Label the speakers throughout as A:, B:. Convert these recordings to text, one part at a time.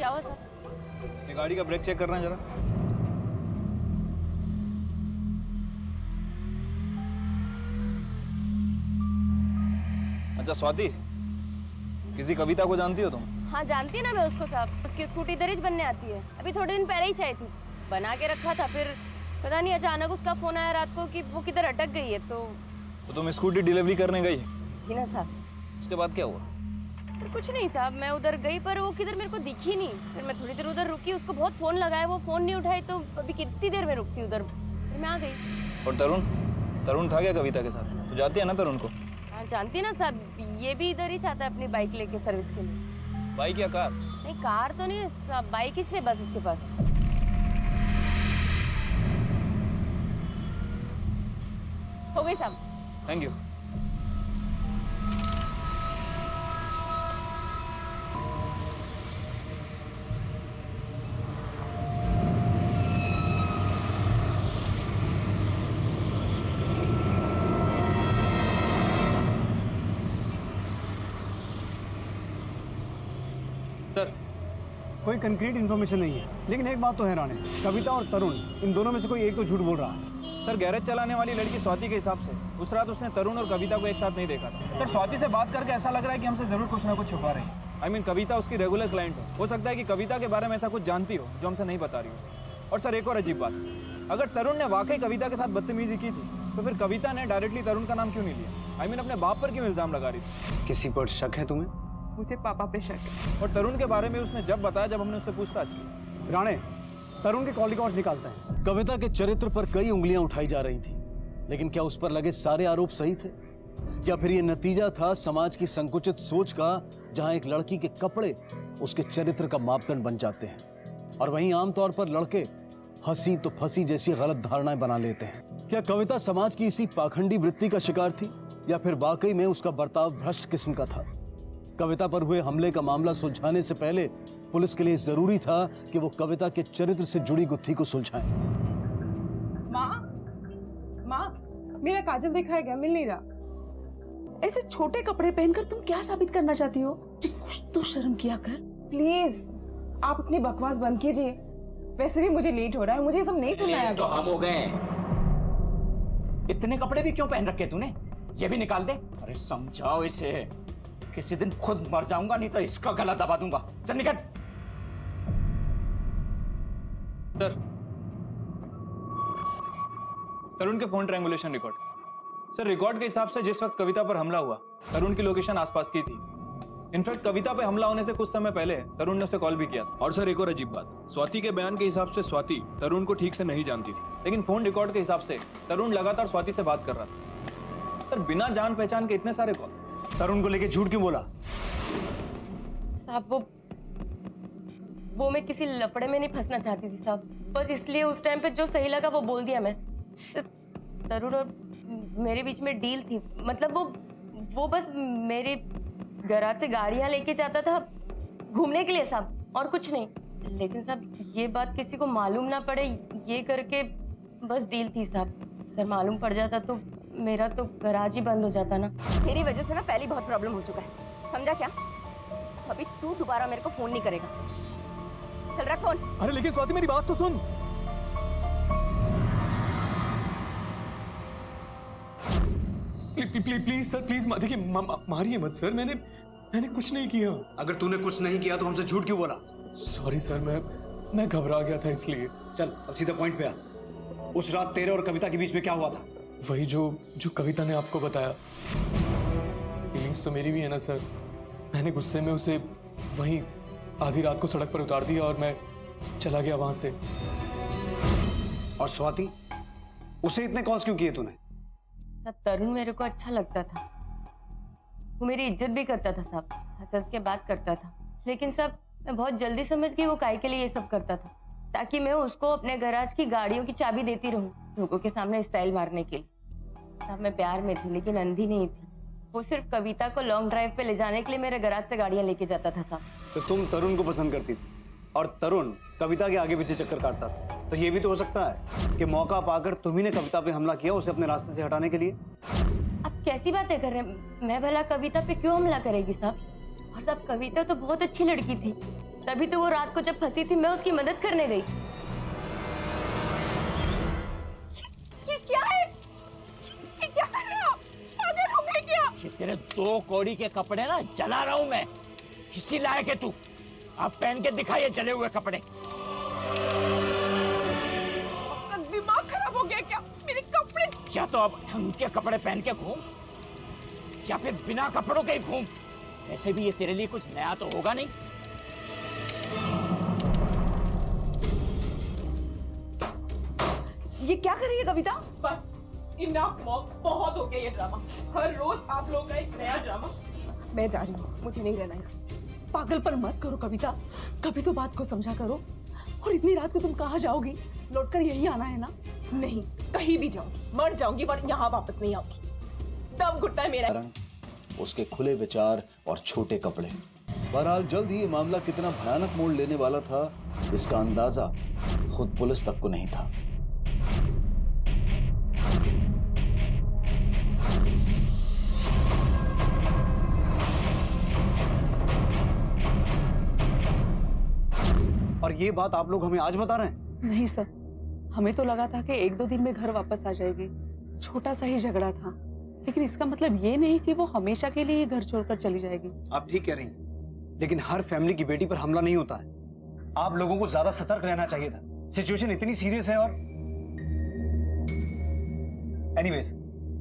A: क्या हुआ साहब?
B: ये गाड़ी का ब्रेक चेक करना है जरा। अच्छा स्वाति, किसी कविता को जानती हो तुम?
A: हाँ जानती है ना मैं उसको साहब, उसकी स्कूटी दरिज बनने आती है। अभी थोड़े दिन पहले ही चाहिए थी, बना के रखा था, फिर पता नहीं अचानक उसका फोन आया रात को कि वो किधर अटक गई है। तो
B: तुम स्कूटी डिलीवरी करने गई
A: थी ना साहब।
B: उसके बाद क्या हुआ?
A: फिर कुछ नहीं साहब, मैं उधर गई पर वो किधर मेरे को दिखी नहीं। फिर मैं थोड़ी देर उधर रुकी, उसको बहुत फोन लगाया, वो फोन नहीं उठाई। तो अभी कितनी देर में रुकती उधर, फिर मैं आ गई।
B: और तरुण? तरुण था क्या कविता के साथ? तो जाती है ना तरुण को?
A: हाँ जानती है ना साहब, ये भी इधर ही चाहता है अपनी बाइक लेके सर्विस के लिए।
B: बाइक या कार?
A: नहीं कार तो नहीं साहब, बाइक ही है बस उसके पास। हो गई साहब।
B: Thank you. सर,
C: कोई कंक्रीट इन्फॉर्मेशन नहीं है, लेकिन एक बात तो है राणे, कविता और तरुण इन दोनों में से कोई एक तो झूठ बोल रहा है।
B: सर गैरेज चलाने वाली लड़की स्वाति के हिसाब से उस रात उसने तरुण और कविता को एक साथ नहीं देखा था। सर स्वाति से बात करके ऐसा लग रहा है कि हमसे जरूर कुछ ना कुछ छुपा रही है। I mean, कविता उसकी रेगुलर क्लाइंट हो सकता है कि कविता के बारे में ऐसा कुछ जानती हो जो हमसे नहीं बता रही हो। और सर एक और अजीब बात, अगर तरुण ने वाकई कविता के साथ बदतमीजी की थी तो फिर कविता ने डायरेक्टली तरुण का नाम क्यों नहीं लिया? I mean, अपने बाप पर क्यों इल्जाम लगा रही थी?
C: किसी पर शक है तुम्हें?
D: मुझे पापा पे शक है।
B: और तरुण के बारे में उसने जब बताया, जब हमने उससे पूछताछ की।
C: राणे, तरुण के कॉल रिकॉर्ड निकालते हैं।
E: कविता के चरित्र पर कई उंगलियां उठाई जा रही थी, लेकिन क्या उस पर लगे सारे आरोप सही थे, या फिर ये नतीजा था समाज की संकुचित सोच का, जहां एक लड़की के कपड़े उसके चरित्र का मापदंड बन जाते हैं और वहीं आमतौर पर लड़के हंसी तो फंसी जैसी गलत धारणाएं बना लेते हैं। क्या कविता समाज की इसी पाखंडी वृत्ति का शिकार थी, या फिर वाकई में उसका बर्ताव भ्रष्ट किस्म का था? कविता पर हुए हमले का मामला सुलझाने से पहले पुलिस के लिए जरूरी था कि वो कविता के चरित्र से जुड़ी गुत्थी को सुलझाएं।
D: माँ, मेरा काजल देखा है क्या? मिल नहीं रहा।
F: ऐसे छोटे कपड़े पहनकर तुम क्या साबित करना चाहती हो? कुछ तो शर्म किया कर।
D: प्लीज आप अपनी बकवास बंद कीजिए। वैसे भी मुझे लेट हो रहा है, मुझे ये सब नहीं सुनना है।
G: तो हम हो गए। इतने कपड़े भी क्यों पहन रखे तूने? ये भी निकाल दे। अरे समझाओ इसे, किसी दिन खुद मर जाऊंगा, नहीं तो इसका गला दबा दूंगा। चल निकल।
B: सर, तरुण के phone triangulation record. Sir record के हिसाब से जिस वक्त कविता पर हमला हुआ, तरुण की लोकेशन आसपास की थी। इनफैक्ट कविता पे हमला होने से कुछ समय पहले तरुण ने उसे कॉल भी किया था। और सर एक और अजीब बात, स्वाति के बयान के हिसाब से स्वाति तरुण को ठीक से नहीं जानती थी, लेकिन फोन रिकॉर्ड के हिसाब से तरुण लगातार स्वाति से बात कर रहा था। सर बिना जान पहचान के इतने सारे कॉल।
C: तरुण को लेके झूठ क्यों बोला?
A: साहब वो मैं किसी लफड़े में नहीं फंसना चाहती थी साहब, बस इसलिए उस टाइम पे जो सही लगा वो बोल दिया मैं। तरुण और मेरे बीच में डील थी, मतलब वो बस मेरे गैराज से गाड़ियां लेके जाता था घूमने के लिए साहब, और कुछ नहीं। लेकिन साहब ये बात किसी को मालूम ना पड़े, ये करके बस डील थी साहब। सर मालूम पड़ जाता तो मेरा तो गैराज ही बंद हो जाता ना। मेरी वजह से ना पहले बहुत प्रॉब्लम हो चुका है, समझा क्या? अभी तू दोबारा मेरे को फोन नहीं करेगा। चल रख फोन।
H: अरे लेकिन स्वाति मेरी बात तो सुन। प्लीज सर, प्लीज देखिए, मारिए मत सर, मैंने कुछ नहीं किया।
C: अगर तूने कुछ नहीं किया तो हमसे झूठ क्यों बोला?
H: सॉरी सर, मैं घबरा गया था इसलिए।
C: चल अब सीधा पॉइंट पे आ। उस रात तेरे और कविता के बीच में क्या हुआ था?
H: वही जो कविता ने आपको बताया। फीलिंग्स तो मेरी भी है ना सर। मैंने गुस्से में उसे वहीं आधी रात को सड़क पर उतार दिया और मैं चला गया वहां से।
C: और स्वाति, उसे इतने कॉल्स क्यों किए तूने?
A: सब तरुण मेरे को अच्छा लगता था, वो मेरी इज्जत भी करता था साहब, हंस के बात करता था। लेकिन साहब मैं बहुत जल्दी समझ गई वो काहे के लिए ये सब करता था, ताकि मैं उसको अपने गैराज की गाड़ियों की चाबी देती रहूं लोगों के सामने स्टाइल मारने के लिए। साहब मैं प्यार में थी लेकिन अंधी नहीं थी। वो सिर्फ कविता को लॉन्ग ड्राइव पे ले जाने के लिए मेरे गैराज से गाड़ियां लेके जाता था साहब।
C: तो तुम तरुण को पसंद करती थी और तरुण कविता के आगे पीछे चक्कर काटता था, तो ये भी तो हो सकता है कि मौका पाकर तुम्ही ने कविता पे हमला किया उसे अपने रास्ते से हटाने के लिए।
A: आप कैसी बातें कर रहे हैं? मैं भला कविता पे क्यों हमला करेगी साहब? और साहब कविता तो बहुत अच्छी लड़की थी, तभी तो वो रात को जब फंसी थी मैं उसकी मदद करने गई।
D: ये क्या है? ये क्या कर रहे हो आप? पागल हो गए क्या?
G: ये तेरे 2 कौड़ी के कपड़े ना जला रहा हूं मैं। किसी लायक है तू? आप पहन के दिखा ये जले हुए कपड़े।
D: आपका दिमाग खराब हो गया क्या? मेरे कपड़े।
G: या तो अब ढंग के कपड़े पहन के घूम या फिर बिना कपड़ों के ही घूम। ऐसे भी ये तेरे लिए कुछ नया तो होगा नहीं।
F: ये क्या कर रही है कविता?
D: बस इनफ मॉम, बहुत हो गया ये ड्रामा। हर रोज आप लोग का एक नया ड्रामा। मैं जा रही हूँ, मुझे नहीं रहना यहाँ।
F: पागलपन मत करो कविता, कभी तो बात को समझा करो। और इतनी रात को तुम कहाँ जाओगी? लौटकर यही आना है ना?
D: नहीं, कहीं भी जाऊंगी, मर जाऊंगी पर यहाँ वापस नहीं आऊंगी। दम घुटता है मेरा।
E: उसके खुले विचार और छोटे कपड़े। बहरहाल जल्द ही ये मामला कितना भयानक मोड़ लेने वाला था, इसका अंदाजा खुद पुलिस तक को नहीं था।
C: और ये बात आप लोग हमें आज बता रहे हैं?
F: नहीं सर, हमें तो लगा था कि 1-2 दिन में घर वापस आ जाएगी। छोटा सा ही झगड़ा था, लेकिन इसका मतलब ये नहीं कि वो हमेशा के लिए घर छोड़कर चली जाएगी।
C: आप ठीक कह रही हैं, लेकिन हर फैमिली की बेटी पर हमला नहीं होता है। आप लोगों को ज्यादा सतर्क रहना चाहिए था। सिचुएशन इतनी सीरियस है। और एनीवेज,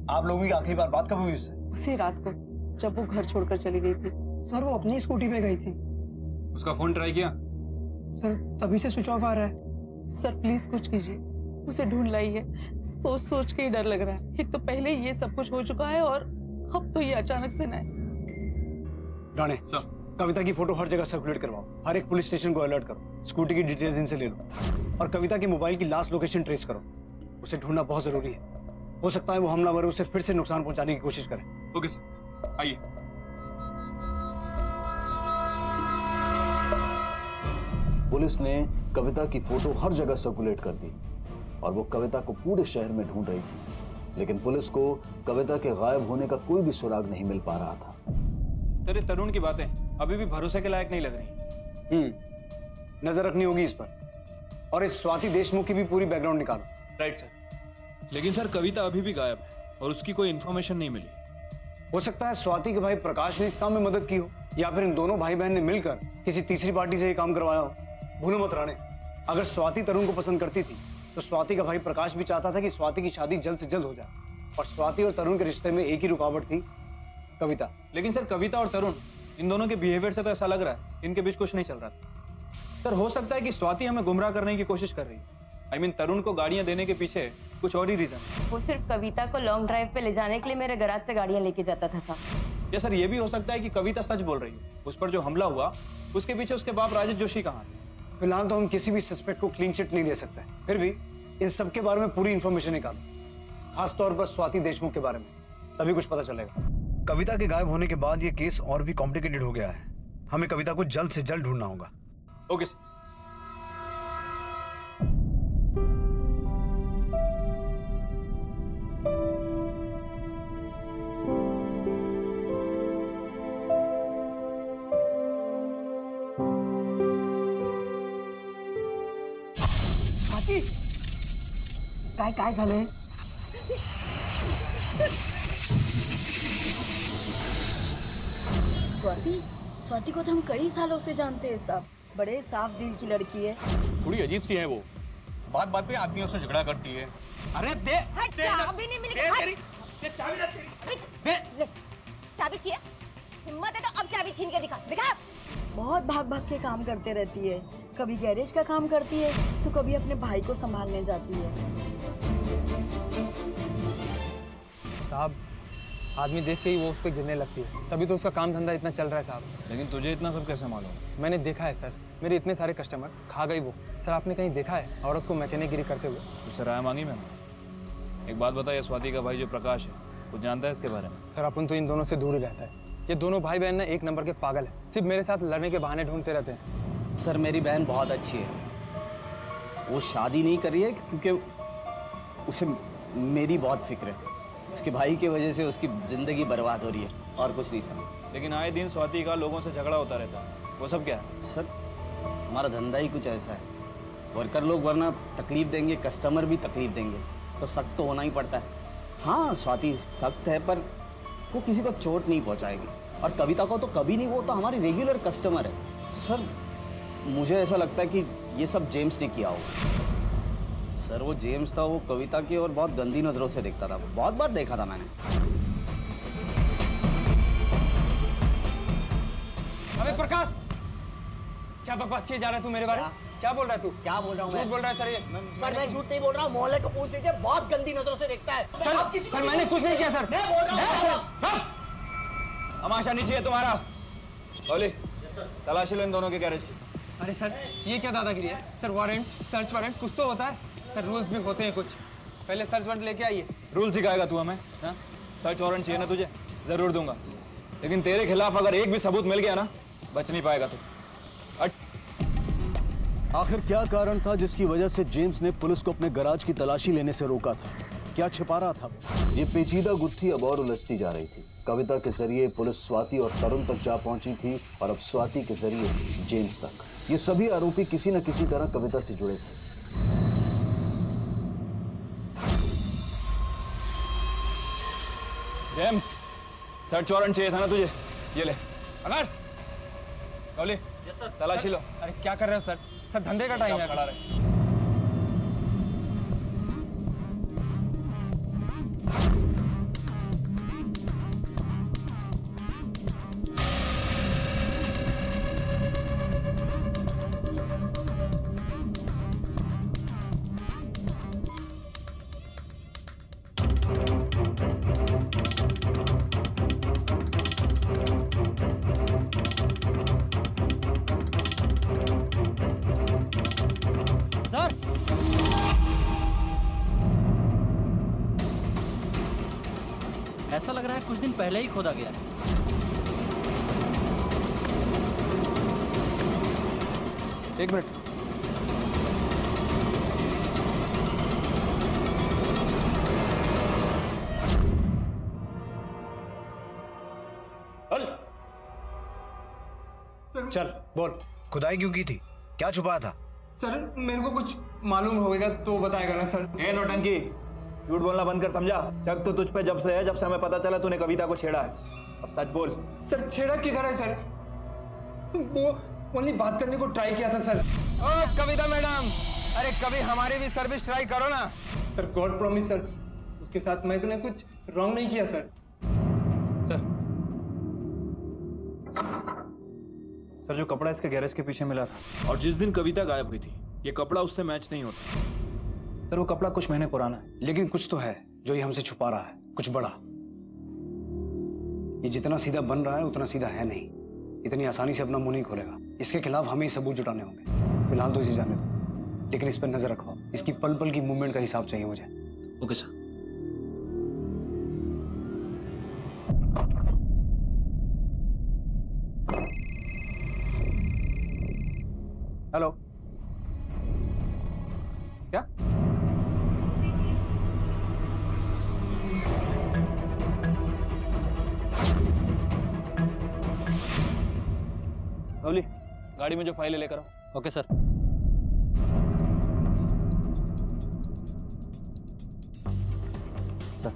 C: आप लोगों की आखिरी बार बात कब हुई उससे?
F: उसी रात को जब वो घर छोड़कर चली गई थी।
I: सर वो अपनी स्कूटी पे गई थी।
B: उसका फोन ट्राई किया?
I: सर तभी से स्विच ऑफ आ रहा है।
F: सर प्लीज कुछ कीजिए, उसे ढूंढ लाइए। सोच सोच के ही डर लग रहा है। एक तो पहले ये सब कुछ हो चुका है और अब तो ये अचानक से नया।
C: राणे सर, कविता की फोटो हर जगह सर्कुलेट करवाओ। हर एक पुलिस स्टेशन को अलर्ट करो। स्कूटी की डिटेल्स इनसे ले लो और कविता के मोबाइल की लास्ट लोकेशन ट्रेस करो। उसे ढूंढना बहुत जरूरी है। हो सकता है वो हमलावर उसे फिर से नुकसान पहुंचाने की कोशिश करे।
B: ओके सर, आइए।
E: पुलिस ने कविता की फोटो हर जगह सर्कुलेट कर दी और वो कविता को पूरे शहर में ढूंढ रही थी, लेकिन पुलिस को कविता के गायब होने का कोई भी सुराग नहीं मिल पा रहा था।
B: सर, ये तरुण की बातें अभी भी भरोसे के लायक नहीं लग रही।
C: नजर रखनी होगी इस पर। और इस स्वाति देशमुख की भी पूरी बैकग्राउंड निकालो।
B: Right sir. लेकिन सर, कविता अभी भी गायब है और उसकी कोई इन्फॉर्मेशन नहीं मिली।
C: हो सकता है स्वाति के भाई प्रकाश ने इस काम में मदद की हो, या फिर इन दोनों भाई बहन ने मिलकर किसी तीसरी पार्टी से ये काम करवाया हो। भूलो मत राणे, अगर स्वाति तरुण को पसंद करती थी तो स्वाति का भाई प्रकाश भी चाहता था कि स्वाति की शादी जल्द से जल्द हो जाए। और स्वाति और तरुण के रिश्ते में एक ही रुकावट थी, कविता।
B: लेकिन सर, कविता और तरुण, इन दोनों के बिहेवियर से तो ऐसा लग रहा है इनके बीच कुछ नहीं चल रहा था। सर, हो सकता है कि स्वाति हमें गुमराह करने की कोशिश कर रही है। तरुण को गाड़ियां देने के पीछे कुछ और ही रीजन।
A: वो सिर्फ कविता को लॉन्ग ड्राइव पे ले जाने के लिए मेरे गैराज से गाड़ियां लेके जाता था साहब।
B: या सर, ये भी हो सकता है कि कविता सच बोल रही है। उस पर जो हमला हुआ उसके पीछे उसके बाप राजेश जोशी कहाँ थे।
C: फिलहाल तो हम किसी भी सस्पेक्ट को क्लीन चिट नहीं दे सकते, फिर भी इन सब के बारे में पूरी इंफॉर्मेशन निकालो, खासतौर पर स्वाति देशमुख के बारे में, तभी कुछ पता चलेगा। कविता के गायब होने के बाद ये केस और भी कॉम्प्लिकेटेड हो गया है। हमें कविता को जल्द से जल्द ढूंढना होगा।
B: Okay sir.
I: स्वाती, काय झालंय?
J: स्वाति को तो हम कई सालों से जानते हैं साहब। बड़े साफ दिल की लड़की है।
B: थोड़ी अजीब सी है वो, बात बात पे आदमियों से झगड़ा करती है।
G: अरे दे
D: चाबी नहीं मिली।
J: चाबी चाहिए? हिम्मत है तो अब चाबी छीन के दिखा दिखा। बहुत भाग भाग के काम करते रहती है। कभी गैरेज का काम करती है तो कभी अपने भाई को संभालने जाती है।
I: साहब, आदमी देख के ही वो उस पर गिरने लगती है, तभी तो उसका काम धंधा इतना चल रहा है साहब।
B: लेकिन तुझे इतना सब कैसे मालूम?
I: मैंने देखा है सर, मेरे इतने सारे कस्टमर खा गई वो। सर आपने कहीं देखा है औरत को मैकेनिकगिरी करते हुए?
B: उससे राय मांगी मैंने। एक बात बता, ये स्वाति का भाई जो प्रकाश है, कुछ जानता है इसके बारे में?
I: सर अपन तो इन दोनों से दूर ही रहता है। ये दोनों भाई बहन ना एक नंबर के पागल है, सिर्फ मेरे साथ लड़ने के बहाने ढूंढते रहते हैं।
K: सर मेरी बहन बहुत अच्छी है। वो शादी नहीं कर रही है क्योंकि उसे मेरी बहुत फिक्र है। उसके भाई की वजह से उसकी जिंदगी बर्बाद हो रही है, और कुछ नहीं सर।
B: लेकिन आए दिन स्वाति का लोगों से झगड़ा होता रहता है, वो सब क्या है?
K: सर हमारा धंधा ही कुछ ऐसा है, वर्कर लोग वरना तकलीफ देंगे, कस्टमर भी तकलीफ देंगे, तो सख्त तो होना ही पड़ता है। हाँ स्वाति सख्त है, पर वो किसी को चोट नहीं पहुंचाएगी, और कविता को तो कभी नहीं, वो तो हमारी रेगुलर कस्टमर है। सर मुझे ऐसा लगता है कि ये सब जेम्स ने किया होगा। सर वो जेम्स था, वो कविता की और बहुत गंदी नजरों से देखता था, बहुत बार देखा था मैंने।
I: अबे प्रकाश, क्या बकवास किए जा रहा है तू मेरे बारे में? क्या बोल रहा है तू?
K: क्या बोल रहा हूँ
I: झूठ बोल रहा है सर ये।
K: सर मैं झूठ नहीं बोल रहा हूँ, मोहल्ले को पूछ लीजिए, बहुत गंदी नजरों से देखता है।
I: सर मैंने कुछ नहीं किया सर।
K: मैं बोल रहा हूँ।
B: तमाशा नहीं चाहिए तुम्हारा। बोली तलाशी लो इन दोनों के गैरेज की।
I: अरे सर ये क्या दादागिरी है? सर वारंट, सर्च वारंट कुछ तो होता है सर, रूल्स भी होते हैं कुछ। पहले सर्च वारंट लेके आइए।
B: रूल सिखाएगा तू हमें? हाँ? सर्च वारंट चाहिए ना तुझे? जरूर दूंगा, लेकिन तेरे खिलाफ अगर एक भी सबूत मिल गया ना, बच नहीं पाएगा तू।
E: आखिर क्या कारण था जिसकी वजह से जेम्स ने पुलिस को अपने गैराज की तलाशी लेने से रोका था? क्या छिपा रहा था? ये पेचीदा गुत्थी अब और उलझती जा रही थी। कविता के जरिए पुलिस स्वाति और तरुण तक जा पहुंची थी, और अब स्वाति के जरिए जेम्स तक। ये सभी आरोपी किसी न किसी तरह कविता से जुड़े थे।
B: जेम्स, सर्च वारंट चाहिए था ना तुझे? ये ले। अगर बोली तलाशी लो।
I: अरे क्या कर रहे हो सर? सर धंधे का टाइम है।
B: खड़ा रहे।
L: ऐसा लग रहा है कुछ दिन पहले ही खोदा गया।
B: एक मिनट।
C: चल बोल, खुदाई क्यों की थी? क्या छुपाया था?
I: सर मेरे को कुछ मालूम होगा तो बताएगा ना सर।
B: ए नौटंकी, झूठ बोलना बंद कर, समझा? शक तो तुझ पे जब से है जब से हमें पता चला तूने कविता को छेड़ा है। अब सच बोल।
I: सर छेड़ा किधर है सर? वो ओनली बात करने को ट्राई किया था सर।
B: ओ कविता मैडम, अरे कभी हमारी भी सर्विस ट्राई करो ना।
I: सर गॉड प्रॉमिस सर, उसके साथ मैंने कुछ रॉन्ग नहीं किया सर।
B: सर जो कपड़ा इसके गैरेज के पीछे मिला था और जिस दिन कविता गायब हुई थी, ये कपड़ा उससे मैच नहीं होता। सर वो कपड़ा कुछ महीने पुराना है।
C: लेकिन कुछ तो है जो ये हमसे छुपा रहा है, कुछ बड़ा। ये जितना सीधा बन रहा है उतना सीधा है नहीं। इतनी आसानी से अपना मुंह नहीं खोलेगा। इसके खिलाफ हमें ही सबूत जुटाने होंगे। फिलहाल तो इसे जाने दो, लेकिन इस पर नजर रखो। इसकी पल पल की मूवमेंट का हिसाब चाहिए मुझे।
L: Okay sir.
B: हेलो, क्या? लवली, गाड़ी में जो फाइल है लेकर आओ।
L: Okay sir.
B: Sir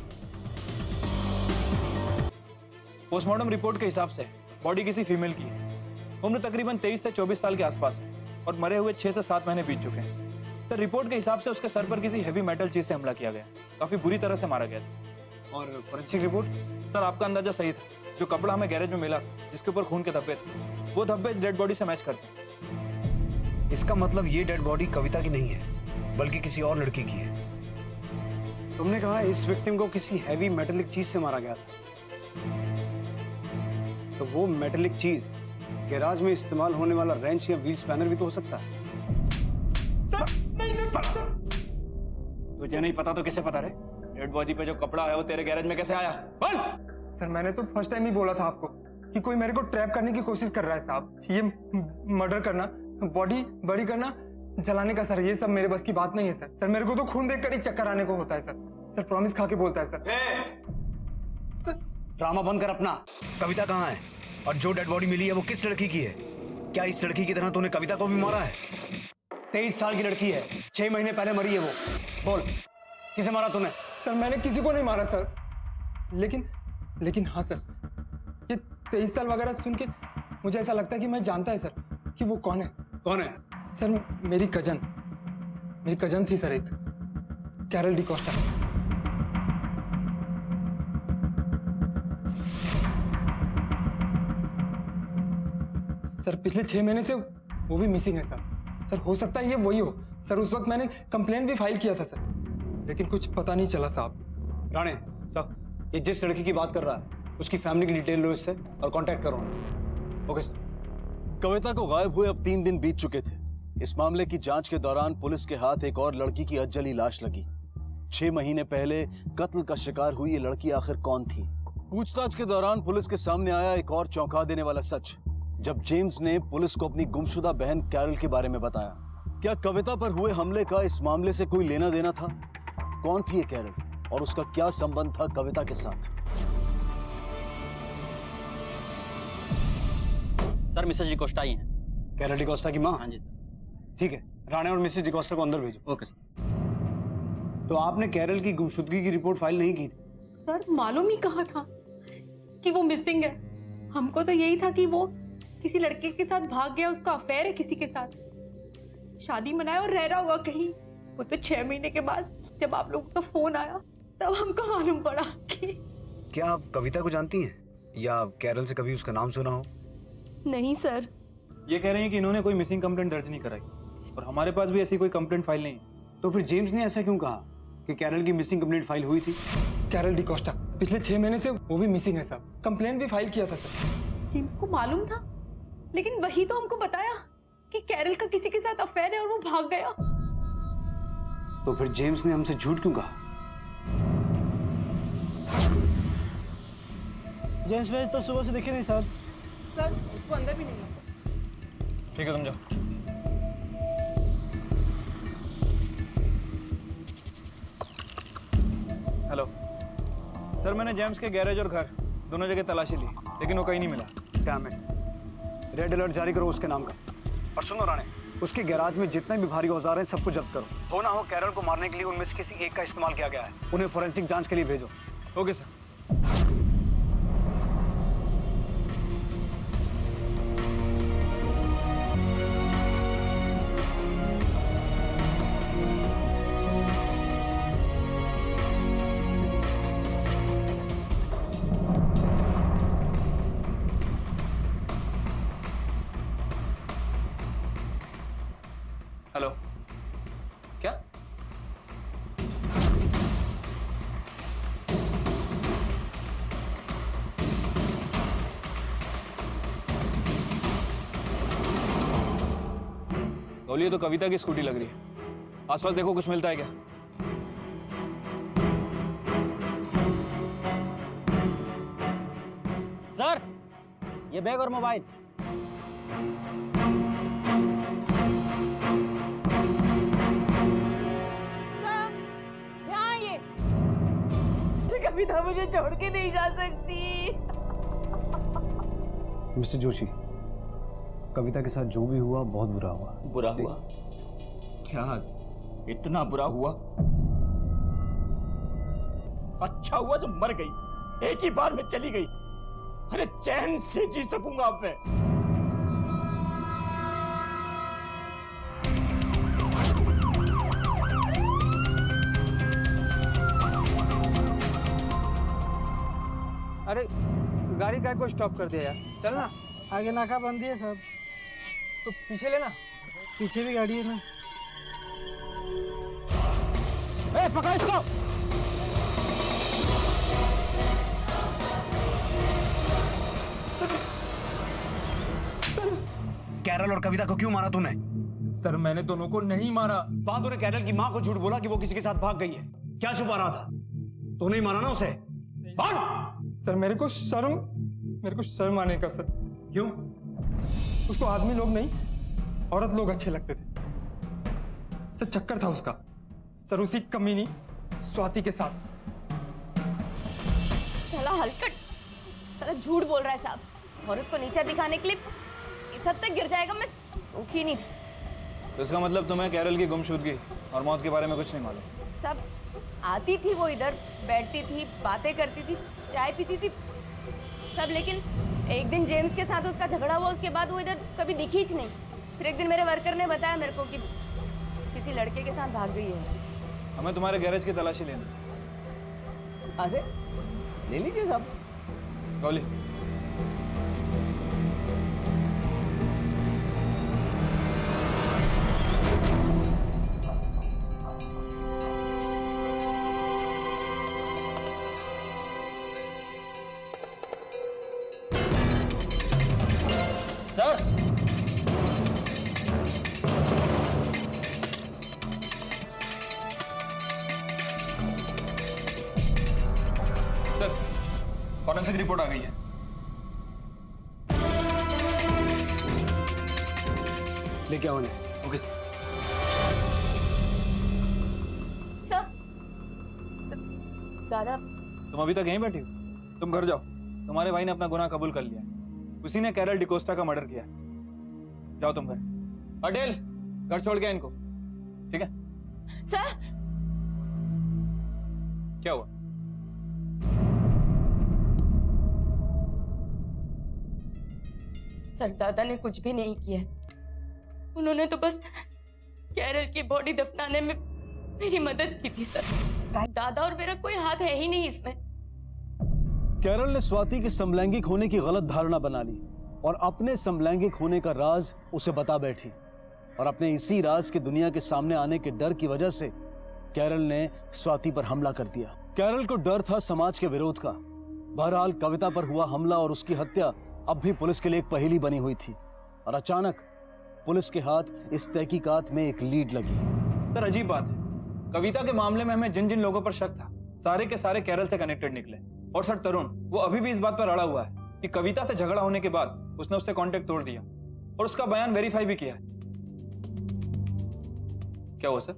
B: postmortem report के हिसाब से बॉडी किसी फीमेल की है। उम्र तकरीबन 23 से 24 साल के आसपास है और मरे हुए 6 से 7 महीने बीत चुके हैं। सर रिपोर्ट के हिसाब से उसके सर पर किसी हेवी मेटल चीज से हमला किया गया। काफी बुरी तरह से मारा गया था।
C: और फोरेंसिक रिपोर्ट?
B: सर आपका अंदाजा सही था। जो कपड़ा हमें गैरेज में मिला जिसके ऊपर खून के धब्बे थे, वो धब्बे इस डेड बॉडी से मैच करते हैं।
C: इसका मतलब ये डेड बॉडी कविता की नहीं है, बल्कि किसी और लड़की की है। तुमने कहा इस विक्टिम को किसी हैवी मेटेलिक चीज से मारा गया था, तो वो मेटेलिक चीज गैराज में इस्तेमाल होने वाला रेंच या व्हील स्पैनर भी तो हो सकता है।
B: तुझे नहीं पता तो किसे पता रे? डेड बॉडी पे जो कपड़ा है वो तेरे गैरेज में कैसे आया? बोल।
I: सर मैंने तो फर्स्ट टाइम ही बोला था आपको कि कोई मेरे को ट्रैप करने की कोशिश कर रहा है साहब। ये मर्डर करना, बॉडी बड़ी करना, जलाने का सर, ये सब मेरे बस की बात नहीं है सर। सर मेरे को तो खून देखकर ही चक्कर आने को होता है सर। सर प्रॉमिस खा के बोलता है सर।
C: ड्रामा बंद कर अपना। कविता कहाँ है और जो डेड बॉडी मिली है वो किस लड़की की है? क्या इस लड़की की तरह तूने कविता को भी मारा है? 23 साल की लड़की है, 6 महीने पहले मरी है वो। बोल, किसे मारा तूने?
I: सर मैंने किसी को नहीं मारा सर, लेकिन हाँ सर, ये 23 साल वगैरह सुन के मुझे ऐसा लगता है कि मैं जानता है सर कि वो कौन है।
C: कौन है?
I: सर मेरी कजन थी सर, एक कैरल डिकोस्टा। सर पिछले 6 महीने से वो भी मिसिंग है सर। सर हो सकता है ये वही हो सर। उस वक्त मैंने कंप्लेंट भी फाइल किया था सर, लेकिन कुछ पता नहीं चला साहब।
C: राणे साहब, ये जिस लड़की की बात कर रहा है उसकी फैमिली की डिटेल लो इससे और कांटेक्ट करो उन्हें।
E: Okay sir. कविता को गायब हुए अब 3 दिन बीत चुके थे। इस मामले की जांच के दौरान पुलिस के हाथ एक और लड़की की अधजली लाश लगी। 6 महीने पहले कत्ल का शिकार हुई ये लड़की आखिर कौन थी? पूछताछ के दौरान पुलिस के सामने आया एक और चौंका देने वाला सच, जब जेम्स ने पुलिस को अपनी गुमशुदा बहन कैरल के बारे में बताया। क्या कविता पर हुए हमले का इस मामले से कोई लेना देना था? कौन थी ये कैरल और उसका क्या संबंध था कविता के साथ?
L: सर मिसेज डिकोस्टा ही हैं।
C: कैरल डिकोस्टा की माँ?
L: हाँ जी सर।
C: ठीक है, राणे और मिसेस डिकोस्टा को अंदर भेजो।
L: Okay sir.
C: तो आपने कैरल की गुमशुदगी की रिपोर्ट फाइल नहीं की थी?
M: सर मालूम ही कहा था कि वो मिसिंग है। हमको तो यही था कि वो किसी लड़के के साथ भाग गया, उसका अफेयर है किसी के साथ, शादी मनाया और रह रहा होगा कहीं। वो तो 6 महीने के बाद जब आप लोगों का फोन आया तब हमको मालूम पड़ा कि।
C: क्या आप कविता को जानती हैं या कैरल से कभी उसका नाम सुना हो?
M: नहीं सर।
B: ये कह रही हैं कि इन्होंने कोई मिसिंग कंप्लेंट दर्ज नहीं कराई और हमारे पास भी ऐसी कोई कंप्लेंट फाइल नहीं है।
C: तो फिर जेम्स ने ऐसा क्यों कहा कि कैरल की मिसिंग कंप्लेंट फाइल हुई थी?
I: कैरल डिकोस्टा पिछले 6 महीने से वो भी मिसिंग है सर। कंप्लेंट भी फाइल किया था सर।
M: जेम्स को मालूम था, लेकिन वही तो हमको बताया कि कैरल का किसी के साथ अफेयर है और वो भाग गया।
C: तो फिर जेम्स ने हमसे झूठ क्यों कहा?
K: जेम्स भाई तो सुबह से दिखे नहीं साहब।
D: सर उसको अंदर भी नहीं आता।
B: ठीक है, तुम जाओ। हेलो सर, मैंने जेम्स के गैरेज और घर दोनों जगह तलाशी ली, लेकिन वो कहीं नहीं मिला।
C: डैम इट, रेड अलर्ट जारी करो उसके नाम का। और सुनो राणे, उसके गैराज में जितने भी भारी औजार हैं सबको जब्त करो। हो ना हो कैरल को मारने के लिए उनमें से किसी एक का इस्तेमाल किया गया है। उन्हें फोरेंसिक जांच के लिए भेजो।
B: Okay sir. हेलो, क्या? बोलिए, तो कविता की स्कूटी लग रही है। आसपास देखो, कुछ मिलता है क्या?
L: सर ये बैग और मोबाइल।
J: कविता मुझे छोड़ के नहीं जा सकती।
C: मिस्टर जोशी, कविता के साथ जो भी हुआ बहुत बुरा हुआ।
G: बुरा हुआ? क्या इतना बुरा हुआ? अच्छा हुआ जब मर गई, एक ही बार में चली गई। अरे चैन से जी सकूंगा अब मैं।
I: अरे गाड़ी काय को स्टॉप कर दिया यार, चल ना।
K: आगे नाका बंदी है साहब।
I: तो पीछे लेना,
K: पीछे भी गाड़ी है ना।
G: ए, पकड़ इसको।
C: कैरल और कविता को क्यों मारा तूने?
I: सर मैंने दोनों को नहीं मारा।
C: वहां तूने कैरल की माँ को झूठ बोला कि वो किसी के साथ भाग गई है। क्या छुपा रहा था? तूने ही मारा ना उसे? बोल।
I: सर मेरे को शर्म आने का सर।
C: क्यों?
I: उसको आदमी लोग नहीं औरत लोग अच्छे लगते थे सर। चक्कर था उसका सर उसी कमीनी स्वाति के साथ।
A: साला हलकट, साला झूठ बोल रहा है साहब। औरत को नीचा दिखाने के लिए ये छत तक गिर जाएगा, मैं सोची नहीं थी।
B: तो इसका मतलब तुम्हें कैरल की गुमशुदगी और मौत के बारे में कुछ नहीं मालूम?
A: सब आती थी वो, इधर बैठती थी, बातें करती थी, चाय पीती थी सब, लेकिन एक दिन जेम्स के साथ उसका झगड़ा हुआ, उसके बाद वो इधर कभी दिखी ही नहीं। फिर एक दिन मेरे वर्कर ने बताया मेरे को कि किसी लड़के के साथ भाग गई है।
B: हमें तुम्हारे गैरेज की तलाशी लेना।
K: अरे ले लीजिए साहब।
B: Gauli,
L: sir
B: sir forensic report आ गई है।
C: लेके आओ
B: ओके सर।
A: सर, दादा
B: तुम अभी तक यहीं बैठी हो? तुम घर जाओ, तुम्हारे भाई ने अपना गुनाह कबूल कर लिया है। उसी ने कैरल डिकोस्टा का मर्डर किया है। जाओ तुम घर। अडेल, घर छोड़ के इनको, ठीक है?
A: सर,
B: क्या हुआ?
A: सर दादा ने कुछ भी नहीं किया, उन्होंने तो बस कैरल की बॉडी दफनाने में मेरी मदद की थी सर। दादा और मेरा कोई हाथ है ही नहीं इसमें।
E: कैरल ने स्वाति के समलैंगिक होने की गलत धारणा बना ली और अपने समलैंगिक होने का राज उसे बता बैठी, और अपने इसी राज के दुनिया के सामने आने के डर की वजह से कैरल ने स्वाति पर हमला कर दिया। कैरल को डर था समाज के विरोध का। बहरहाल कविता पर हुआ हमला और उसकी हत्या अब भी पुलिस के लिए एक पहेली बनी हुई थी, और अचानक पुलिस के हाथ इस तहकीकात में एक लीड लगी।
B: सर अजीब बात है, कविता के मामले में हमें जिन जिन लोगों पर शक था सारे के सारे कैरल से कनेक्टेड निकले। और सर तरुण, वो अभी भी इस बात पर अड़ा हुआ है कि कविता से झगड़ा होने के बाद उसने उससे कांटेक्ट तोड़ दिया और उसका बयान वेरीफाई भी किया है। क्या हुआ सर?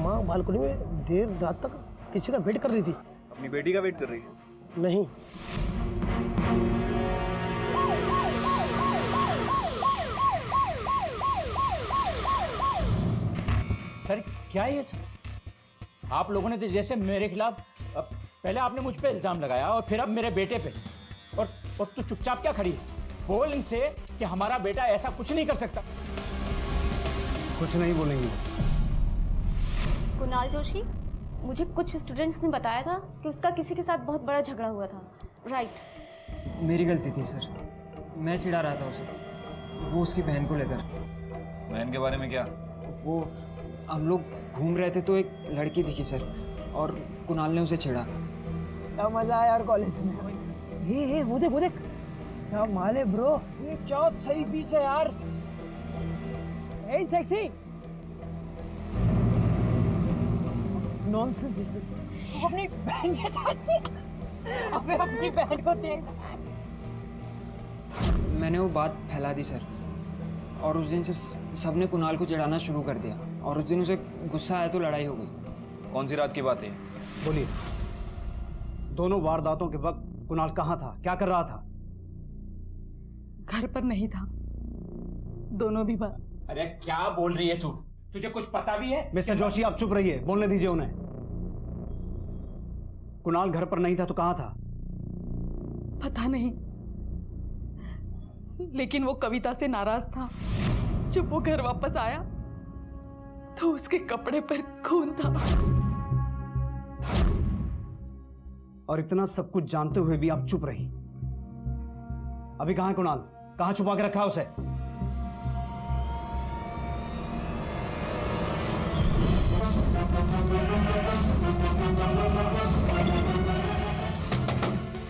N: माँ बालकनी में देर रात तक किसी का वेट कर रही थी।
B: अपनी बेटी का वेट कर रही है?
N: नहीं।
G: सर क्या है ये सब? आप लोगों ने तो जैसे मेरे खिलाफ पहले आपने मुझ पे इल्जाम लगाया और फिर अब मेरे बेटे पे, और तू चुपचाप क्या खड़ी है? बोल इनसे कि हमारा बेटा ऐसा कुछ नहीं कर सकता।
C: कुछ नहीं बोलेंगे।
A: कुणाल जोशी, मुझे कुछ स्टूडेंट्स ने बताया था कि उसका किसी के साथ बहुत बड़ा झगड़ा हुआ था, राइट?
I: मेरी गलती थी सर, मैं चिढ़ा रहा था उसे, वो उसकी बहन को लेकर।
B: बहन के बारे में क्या?
I: वो हम लोग घूम रहे थे तो एक लड़की दिखी सर, और कुणाल ने उसे छेड़ा।
N: क्या मजा आया यार कॉलेज में। ये वो देख क्या माल है ब्रो। ये क्या सही पीस है यार। हे सेक्सी, नॉनसेंस इज दिस। तू अपनी बहन के साथ अबे अपनी बहन को चेक।
I: मैंने वो बात फैला दी सर, और उस दिन से सबने कुणाल को चिढ़ाना शुरू कर दिया, और उस दिन उसे गुस्सा आया तो लड़ाई हो गई।
B: कौन सी रात की बात है?
C: बोलिए, दोनों वारदातों के वक्त कुणाल कहाँ था, क्या कर रहा था?
F: घर पर नहीं था, दोनों भी बार।
G: अरे क्या बोल रही है तू? तुझे कुछ पता भी है?
C: मिस्टर जोशी, आप चुप रहिए, बोलने दीजिए उन्हें। कुणाल घर पर नहीं था तो कहाँ था?
F: पता नहीं, लेकिन वो कविता से नाराज था। जब वो घर वापस आया तो उसके कपड़े पर खून था।
C: और इतना सब कुछ जानते हुए भी आप चुप रही। अभी कहाँ है कुणाल? कहाँ छुपा के रखा है उसे?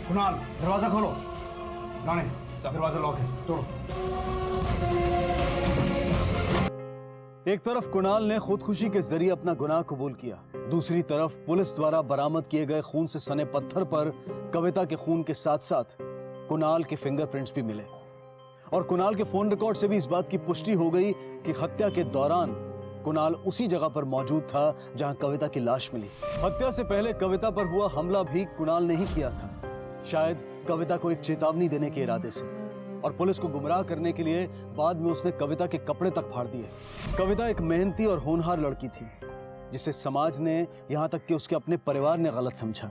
C: कुणाल, दरवाजा खोलो। राणे, दरवाजा लॉक है, तोड़ो।
E: एक तरफ कुणाल ने खुदकुशी के जरिए अपना गुनाह कबूल किया, दूसरी तरफ पुलिस द्वारा बरामद किए गए खून से सने पत्थर पर कविता के खून के साथ साथ कुणाल के फिंगरप्रिंट्स भी मिले, और कुणाल के फोन रिकॉर्ड से भी इस बात की पुष्टि हो गई कि हत्या के दौरान कुणाल उसी जगह पर मौजूद था जहां कविता की लाश मिली। हत्या से पहले कविता पर हुआ हमला भी कुणाल ने ही किया था, शायद कविता को एक चेतावनी देने के इरादे से, और पुलिस को गुमराह करने के लिए बाद में उसने कविता के कपड़े तक फाड़ दिए। कविता एक मेहनती और होनहार लड़की थी जिसे समाज ने, यहां तक कि उसके अपने परिवार ने गलत समझा,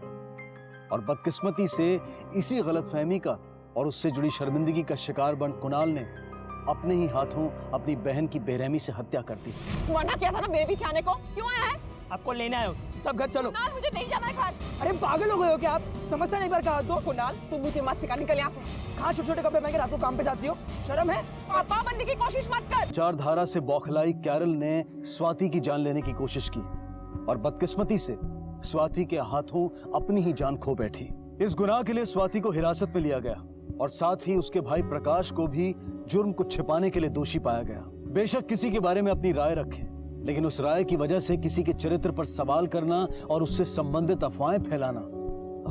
E: और बदकिस्मती से इसी गलतफहमी का और उससे जुड़ी शर्मिंदगी का शिकार बन कुणाल ने अपने ही हाथों अपनी बहन की बेरहमी से हत्या कर दी।
D: मना किया था ना मेरे पीछे आने को, क्यों आया है?
N: आपको लेना है, सब घर चलो।
D: कुणाल मुझे नहीं जाना है घर।
N: अरे पागल हो गए हो क्या आप? समझता नहीं बार कहा तो।
D: कुणाल तुम मुझे मत सिखा, निकल यहाँ से।
N: कहाँ छोटे छोटे कपड़े पहन के रात को काम पे जाती हो? शर्म है?
D: पापा बनने की कोशिश मत कर।
E: चार धारा से बौखलाई कैरल ने स्वाति की जान लेने की कोशिश की और बदकिस्मती से स्वाति के हाथों अपनी ही जान खो बैठी। इस गुनाह के लिए स्वाति को हिरासत में लिया गया और साथ ही उसके भाई प्रकाश को भी जुर्म को छिपाने के लिए दोषी पाया गया। बेशक किसी के बारे में अपनी राय रखें, लेकिन उस राय की वजह से किसी के चरित्र पर सवाल करना और उससे संबंधित अफवाहें फैलाना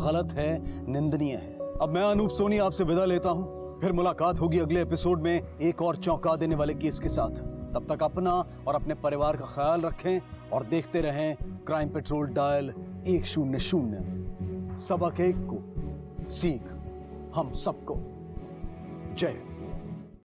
E: गलत है, निंदनीय है। अब मैं अनूप सोनी आपसे विदा लेता हूं, फिर मुलाकात होगी अगले एपिसोड में एक और चौंका देने वाले केस के साथ। तब तक अपना और अपने परिवार का ख्याल रखें और देखते रहें क्राइम पेट्रोल डायल 100। सबक एक को सीख हम सबको। जय।